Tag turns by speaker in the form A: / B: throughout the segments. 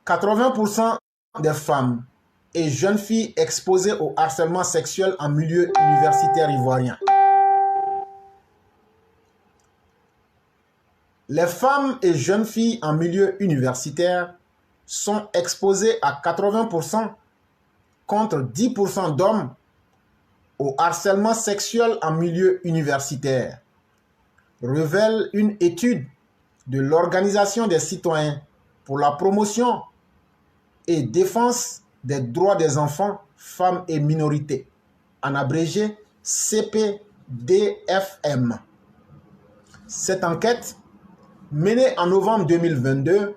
A: 80% des femmes et jeunes filles exposées au harcèlement sexuel en milieu universitaire ivoirien. Les femmes et jeunes filles en milieu universitaire sont exposées à 80% contre 10% d'hommes au harcèlement sexuel en milieu universitaire, révèle une étude de l'Organisation des citoyens pour la promotion et défense des droits des enfants, femmes et minorités, en abrégé CPDFM. Cette enquête, menée en novembre 2022,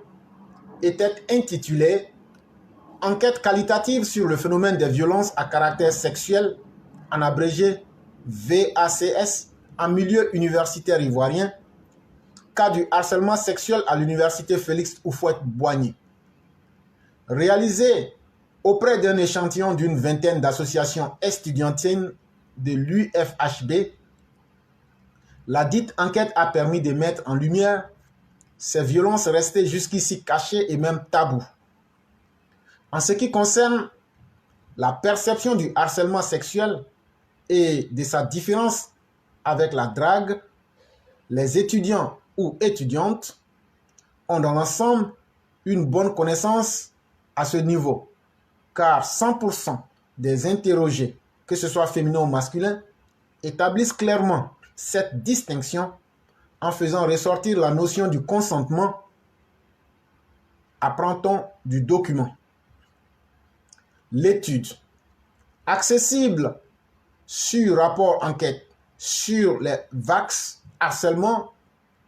A: était intitulée « Enquête qualitative sur le phénomène des violences à caractère sexuel », en abrégé VACS, en milieu universitaire ivoirien, cas du harcèlement sexuel à l'université Félix Houphouët-Boigny. Réalisée auprès d'un échantillon d'une vingtaine d'associations estudiantines de l'UFHB, la dite enquête a permis de mettre en lumière ces violences restées jusqu'ici cachées et même tabous. En ce qui concerne la perception du harcèlement sexuel et de sa différence avec la drague, les étudiants ou étudiantes ont dans l'ensemble une bonne connaissance à ce niveau, car 100% des interrogés, que ce soit féminin ou masculin, établissent clairement cette distinction en faisant ressortir la notion du consentement, apprend-on du document. L'étude, accessible sur rapport enquête sur les VACS, harcèlement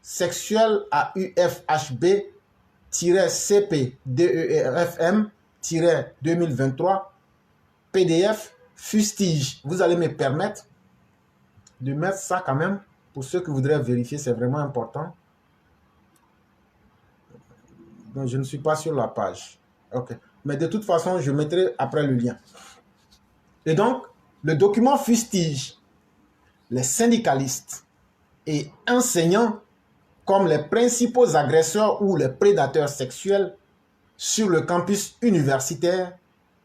A: sexuel à UFHB-CPDEFM-2023, PDF, fustige. Vous allez me permettre de mettre ça quand même, pour ceux qui voudraient vérifier, c'est vraiment important. Donc, je ne suis pas sur la page. Ok. Mais de toute façon, je mettrai après le lien. Et donc, le document fustige les syndicalistes et enseignants comme les principaux agresseurs ou les prédateurs sexuels sur le campus universitaire,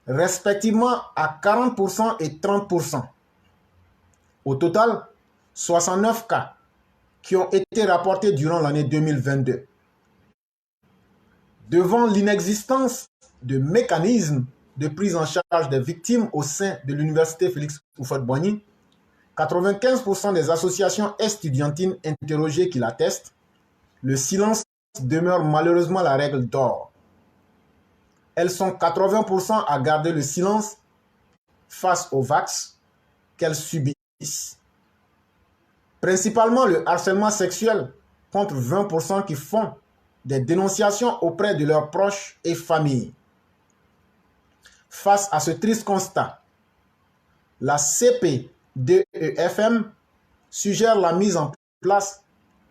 A: respectivement à 40% et 30%. Au total, 69 cas qui ont été rapportés durant l'année 2022. Devant l'inexistence de mécanismes de prise en charge des victimes au sein de l'université Félix Houphouët-Boigny, 95% des associations estudiantines interrogées qui l'attestent, le silence demeure malheureusement la règle d'or. Elles sont 80% à garder le silence face aux VACS qu'elles subissent. Principalement le harcèlement sexuel, contre 20% qui font des dénonciations auprès de leurs proches et familles. Face à ce triste constat, la CPDEFM suggère la mise en place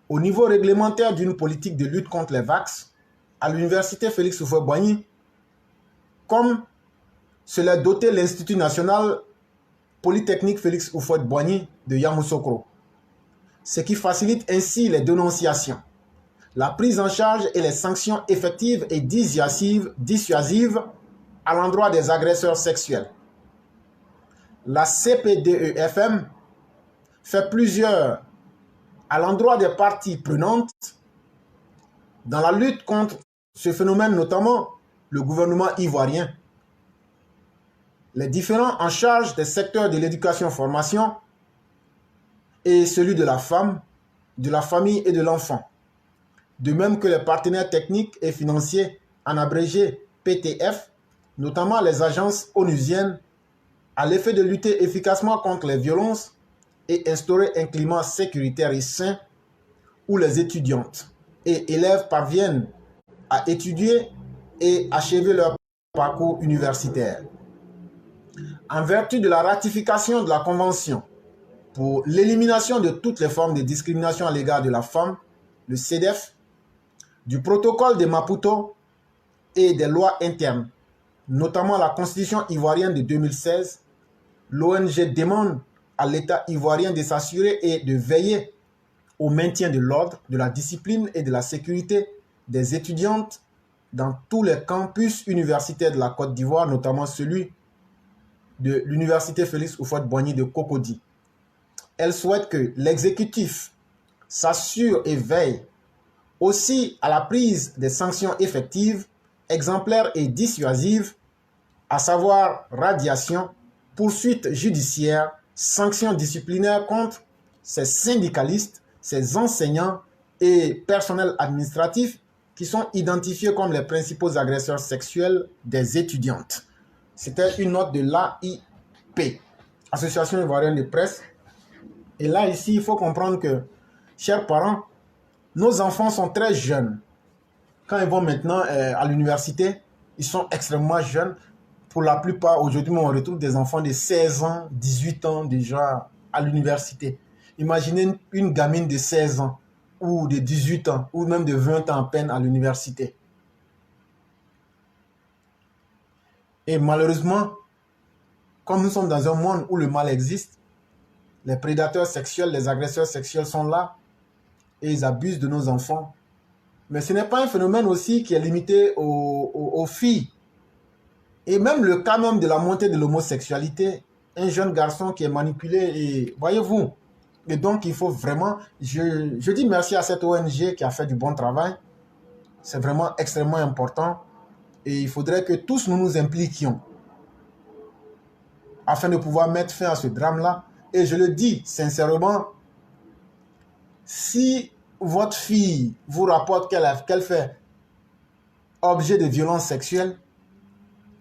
A: au niveau réglementaire d'une politique de lutte contre les VACS à l'université Félix Houphouët-Boigny, comme cela doté l'Institut national polytechnique Félix Houphouët-Boigny de Yamoussoukro, ce qui facilite ainsi les dénonciations, la prise en charge et les sanctions effectives et dissuasives à l'endroit des agresseurs sexuels. La CPDEFM fait plusieurs à l'endroit des parties prenantes dans la lutte contre ce phénomène, notamment le gouvernement ivoirien, les différents en charge des secteurs de l'éducation-formation et celui de la femme, de la famille et de l'enfant, de même que les partenaires techniques et financiers, en abrégé PTF, notamment les agences onusiennes, à l'effet de lutter efficacement contre les violences et instaurer un climat sécuritaire et sain où les étudiantes et élèves parviennent à étudier et achever leur parcours universitaire. En vertu de la ratification de la Convention pour l'élimination de toutes les formes de discrimination à l'égard de la femme, le CEDEF, du protocole de Maputo et des lois internes, notamment la Constitution ivoirienne de 2016, l'ONG demande à l'État ivoirien de s'assurer et de veiller au maintien de l'ordre, de la discipline et de la sécurité des étudiantes dans tous les campus universitaires de la Côte d'Ivoire, notamment celui de l'Université Félix Houphouët-Boigny de Cocody. Elle souhaite que l'exécutif s'assure et veille aussi à la prise des sanctions effectives, exemplaires et dissuasives, à savoir radiation, poursuites judiciaires, sanctions disciplinaires contre ces syndicalistes, ces enseignants et personnels administratifs qui sont identifiés comme les principaux agresseurs sexuels des étudiantes. C'était une note de l'AIP, Association Ivoirienne de Presse. Et là, ici, il faut comprendre que, chers parents, nos enfants sont très jeunes. Quand ils vont maintenant à l'université, ils sont extrêmement jeunes. Pour la plupart, aujourd'hui, on retrouve des enfants de 16 ans, 18 ans déjà à l'université. Imaginez une gamine de 16 ans ou de 18 ans ou même de 20 ans à peine à l'université. Et malheureusement, comme nous sommes dans un monde où le mal existe, les prédateurs sexuels, les agresseurs sexuels sont là et ils abusent de nos enfants. Mais ce n'est pas un phénomène aussi qui est limité aux filles. Et même le cas même de la montée de l'homosexualité, un jeune garçon qui est manipulé, et voyez-vous. Et donc il faut vraiment, je dis merci à cette ONG qui a fait du bon travail. C'est vraiment extrêmement important. Et il faudrait que tous nous nous impliquions afin de pouvoir mettre fin à ce drame-là. Et je le dis sincèrement, si votre fille vous rapporte qu'elle fait objet de violences sexuelles,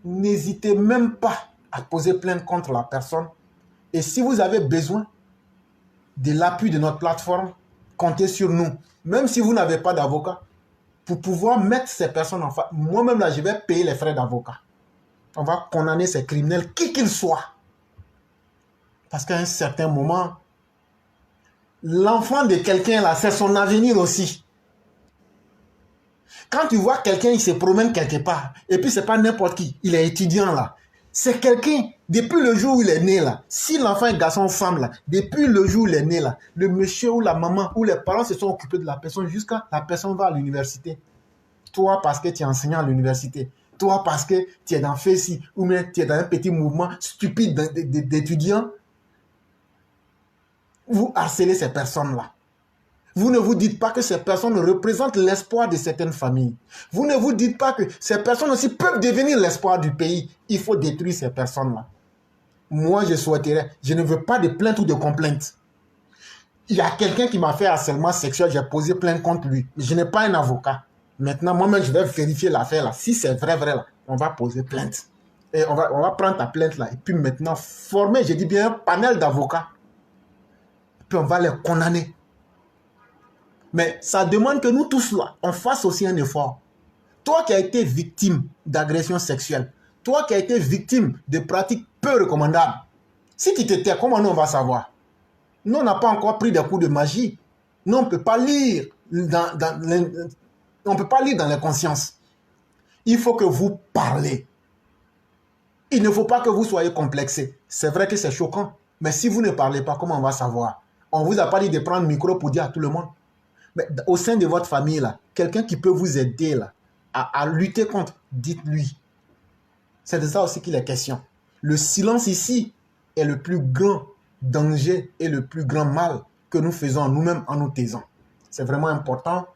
A: n'hésitez même pas à poser plainte contre la personne. Et si vous avez besoin de l'appui de notre plateforme, comptez sur nous. Même si vous n'avez pas d'avocat, pour pouvoir mettre ces personnes en face. Moi-même, là, je vais payer les frais d'avocat. On va condamner ces criminels, qui qu'ils soient. Parce qu'à un certain moment, l'enfant de quelqu'un, là, c'est son avenir aussi. Quand tu vois quelqu'un, il se promène quelque part, et puis c'est pas n'importe qui, il est étudiant là. C'est quelqu'un, depuis le jour où il est né là, si l'enfant est garçon ou femme là, depuis le jour où il est né là, le monsieur ou la maman ou les parents se sont occupés de la personne jusqu'à la personne va à l'université. Toi parce que tu es enseignant à l'université, toi parce que tu es dans FESI, ou bien tu es dans un petit mouvement stupide d'étudiants, vous harcelez ces personnes-là. Vous ne vous dites pas que ces personnes représentent l'espoir de certaines familles. Vous ne vous dites pas que ces personnes aussi peuvent devenir l'espoir du pays. Il faut détruire ces personnes-là. Moi, je souhaiterais, je ne veux pas de plainte ou de complainte. Il y a quelqu'un qui m'a fait harcèlement sexuel, j'ai posé plainte contre lui. Je n'ai pas un avocat. Maintenant, moi-même, je vais vérifier l'affaire là. Si c'est vrai, là, on va poser plainte. Et on va prendre ta plainte là. Et puis maintenant, former, je dis bien, un panel d'avocats. Puis on va les condamner. Mais ça demande que nous tous là, on fasse aussi un effort. Toi qui as été victime d'agression sexuelle, toi qui as été victime de pratiques peu recommandables, si tu te tais, comment nous on va savoir? Nous, on n'a pas encore pris des coups de magie. Nous, on ne peut pas lire on peut pas lire dans les consciences. Il faut que vous parlez. Il ne faut pas que vous soyez complexés. C'est vrai que c'est choquant, mais si vous ne parlez pas, comment on va savoir? On ne vous a pas dit de prendre le micro pour dire à tout le monde. Mais au sein de votre famille, là, quelqu'un qui peut vous aider là, à lutter contre, dites-lui. C'est de ça aussi qu'il est question. Le silence ici est le plus grand danger et le plus grand mal que nous faisons nous-mêmes en nous taisant. C'est vraiment important.